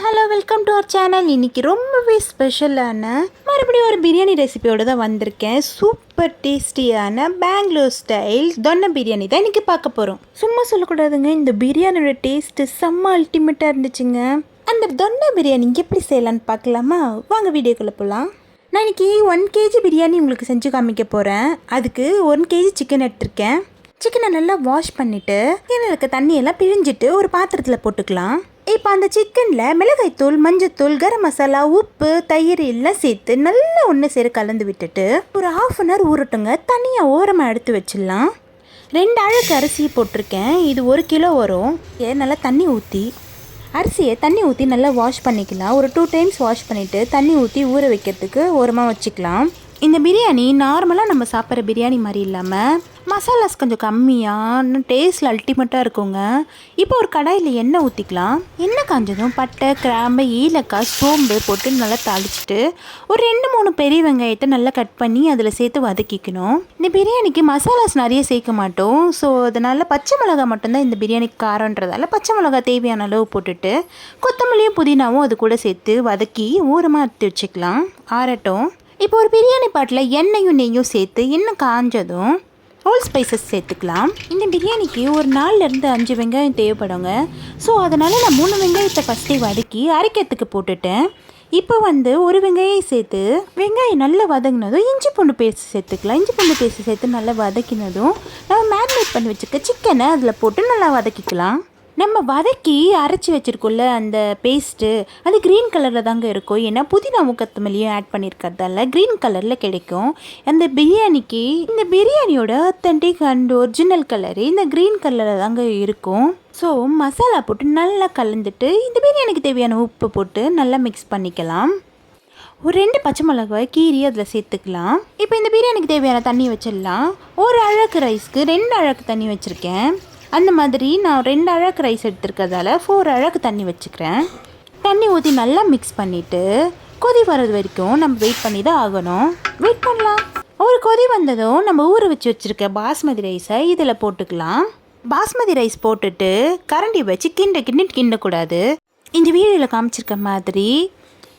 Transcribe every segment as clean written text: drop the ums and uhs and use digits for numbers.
Hello welcome to our channel. இன்றைக்கி ரொம்பவே ஸ்பெஷலான மறுபடியும் ஒரு பிரியாணி ரெசிபியோடு தான் வந்திருக்கேன். சூப்பர் டேஸ்டியான பெங்களூர் ஸ்டைல் தொன்னை பிரியாணி தான் இன்றைக்கி பார்க்க போகிறோம். சும்மா சொல்லக்கூடாதுங்க, இந்த பிரியாணியோட டேஸ்ட்டு செம்ம அல்டிமேட்டாக இருந்துச்சுங்க. அந்த தொன்னை பிரியாணி எப்படி செய்யலான்னு பார்க்கலாமா? வாங்க வீடியோக்குள்ளே போகலாம். நான் இன்றைக்கி 1 kg பிரியாணி உங்களுக்கு செஞ்சு காமிக்க போகிறேன். அதுக்கு 1 kg சிக்கன் எடுத்திருக்கேன். சிக்கனை நல்லா வாஷ் பண்ணிவிட்டு கீழே இருக்க தண்ணியெல்லாம் பிழிஞ்சிட்டு ஒரு பாத்திரத்தில் போட்டுக்கலாம். இப்போ அந்த சிக்கனில் மிளகாய்த்தூள், மஞ்சத்தூள், கரம் மசாலா, உப்பு, தயிர் எல்லாம் சேர்த்து நல்லா ஒன்று சேர கலந்து விட்டுட்டு ஒரு 1/2 hour ஊறட்டுங்க. தனியாக ஓரமாக எடுத்து வச்சிடலாம். 2 அழகு அரிசி போட்டிருக்கேன். இது 1 கிலோ வரும். நல்லா தண்ணி ஊற்றி அரிசியை தண்ணி ஊற்றி நல்லா வாஷ் பண்ணிக்கலாம். ஒரு 2 times வாஷ் பண்ணிவிட்டு தண்ணி ஊற்றி ஊற வைக்கிறதுக்கு ஓரமாக வச்சுக்கலாம். இந்த பிரியாணி நார்மலாக நம்ம சாப்பிட்ற பிரியாணி மாதிரி இல்லாமல் மசாலாஸ் கொஞ்சம் கம்மியாக டேஸ்ட்டில் அல்டிமேட்டாக இருக்குங்க. இப்போ ஒரு கடாயில் எண்ணெய் ஊற்றிக்கலாம். எண்ணெய் காஞ்சதும் பட்டை, கிராம்பு, ஏலக்காய், சோம்பு போட்டு நல்லா தாளிச்சிட்டு ஒரு 2-3 பெரிய வெங்காயத்தை நல்லா கட் பண்ணி அதில் சேர்த்து வதக்கிக்கணும். இந்த பிரியாணிக்கு மசாலாஸ் நிறைய சேர்க்க மாட்டோம். ஸோ அதனால் பச்சை மிளகாய் மட்டும்தான் இந்த பிரியாணிக்கு காரன்றதால பச்சை மிளகாய் தேவையான அளவு போட்டுட்டு கொத்தமல்லியும் புதினாவும் அது கூட சேர்த்து வதக்கி ஓரமாக எடுத்து வச்சுக்கலாம். ஆறட்டும். இப்போ ஒரு பிரியாணி பாட்டில் எண்ணெயும் நெய்யும் சேர்த்து எண்ணெய் காஞ்சதும் ஹோல் ஸ்பைசஸ் சேர்த்துக்கலாம். இந்த பிரியாணிக்கு ஒரு 4-5 வெங்காயம் தேவைப்படுங்க. ஸோ அதனால் நான் 3 வெங்காயத்தை ஃபஸ்ட்டே வதக்கி அரைக்கிறதுக்கு போட்டுட்டேன். இப்போ ஒரு வெங்காயம் சேர்த்து வெங்காயம் நல்லா வதங்கினதும் இஞ்சி பூண்டு பேஸ்ட் சேர்த்துக்கலாம். இஞ்சி பூண்டு பேஸ்ட் சேர்த்து நல்லா வதக்கினதும் நம்ம மேரினேட் பண்ணி வச்சுக்க சிக்கனை அதில் போட்டு நல்லா வதக்கிக்கலாம். நம்ம வதக்கி அரைச்சி வச்சுருக்கோம்ல அந்த பேஸ்ட்டு, அது க்ரீன் கலரில் தாங்க இருக்கும். ஏன்னா புதினாவும் கொத்தமல்லியும் ஆட் பண்ணியிருக்கிறதால க்ரீன் கலரில் கிடைக்கும். அந்த பிரியாணிக்கு இந்த பிரியாணியோட ஆத்தென்டிக் அண்ட் ஒரிஜினல் கலரு இந்த க்ரீன் கலரில் தாங்க இருக்கும். ஸோ மசாலா போட்டு நல்லா கலந்துட்டு இந்த பிரியாணிக்கு தேவையான உப்பு போட்டு நல்லா மிக்ஸ் பண்ணிக்கலாம். ஒரு 2 பச்சை மிளகாய் கீரி அதில் சேர்த்துக்கலாம். இப்போ இந்த பிரியாணிக்கு தேவையான தண்ணி வச்சிடலாம். ஒரு அழகு ரைஸ்க்கு 2 அழகு தண்ணி வச்சுருக்கேன். அந்த மாதிரி நான் 2 அழகு ரைஸ் எடுத்துருக்கிறதால 4 அழகு தண்ணி வச்சுக்கிறேன். தண்ணி ஊற்றி நல்லா மிக்ஸ் பண்ணிவிட்டு கொதி வர்றது வரைக்கும் நம்ம வெயிட் பண்ணி தான் ஆகணும். வெயிட் பண்ணலாம். ஒரு கொதி வந்ததும் நம்ம ஊற வச்சுருக்க பாஸ்மதி ரைஸை இதில் போட்டுக்கலாம். பாஸ்மதி ரைஸ் போட்டுட்டு கரண்டி வச்சு கிண்டக்கூடாது. இந்த வீடியோவில் காமிச்சிருக்க மாதிரி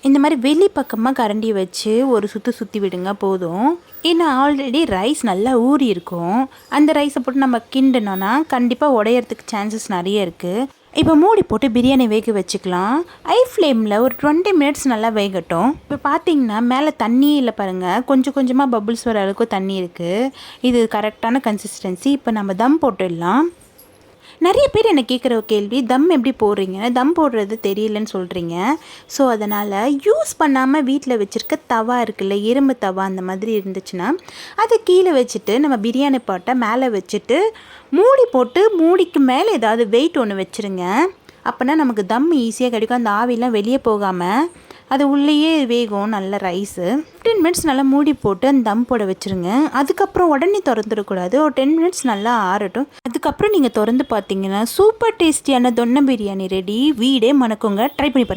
இந்த மாதிரி வெளி பக்கமாக கரண்டி வச்சு ஒரு சுற்றி விடுங்க போதும். ஏன்னா ஆல்ரெடி ரைஸ் நல்லா ஊறி இருக்கும். அந்த ரைஸை போட்டு நம்ம கிண்டினோன்னா கண்டிப்பாக உடையறதுக்கு சான்சஸ் நிறைய இருக்குது. இப்போ மூடி போட்டு பிரியாணி வேக வச்சுக்கலாம். ஹை ஃப்ளேமில் ஒரு 20 minutes நல்லா வேகட்டும். இப்போ பார்த்தீங்கன்னா மேலே தண்ணியே இல்லை பாருங்கள், கொஞ்சம் கொஞ்சமாக பபுள்ஸ் வர அளவுக்கு தண்ணி இருக்குது. இது கரெக்டான கன்சிஸ்டன்சி. இப்போ நம்ம தம் போட்டுடலாம். நிறைய பேர் என்ன கேட்குற கேள்வி, தம் எப்படி போடுறீங்க, தம் போடுறது தெரியலன்னு சொல்கிறீங்க. ஸோ அதனால் யூஸ் பண்ணாமல் வீட்டில் வச்சுருக்க தவா இருக்குல்ல, இரும்பு தவா அந்த மாதிரி இருந்துச்சுன்னா அதை கீழே வச்சுட்டு நம்ம பிரியாணி பாட்டை மேலே வச்சுட்டு மூடி போட்டு மூடிக்கு மேலே ஏதாவது வெயிட் ஒன்று வச்சுருங்க. அப்போனா நமக்கு தம் ஈஸியாக கிடைக்கும். அந்த ஆவிலாம் வெளியே போகாமல் அது உள்ளேயே வேகும் நல்ல ரைஸு. 15 minutes நல்லா மூடி போட்டு அந்த தம் போட வச்சுருங்க. அதுக்கப்புறம் உடனே திறந்துடக்கூடாது. ஒரு 10 minutes நல்லா ஆறட்டும். அதுக்கப்புறம் நீங்கள் திறந்து பார்த்தீங்கன்னா சூப்பர் டேஸ்டியான தொன்னை பிரியாணி ரெடி. வீடே மணக்குங்க. ட்ரை பண்ணி பாருங்கள்.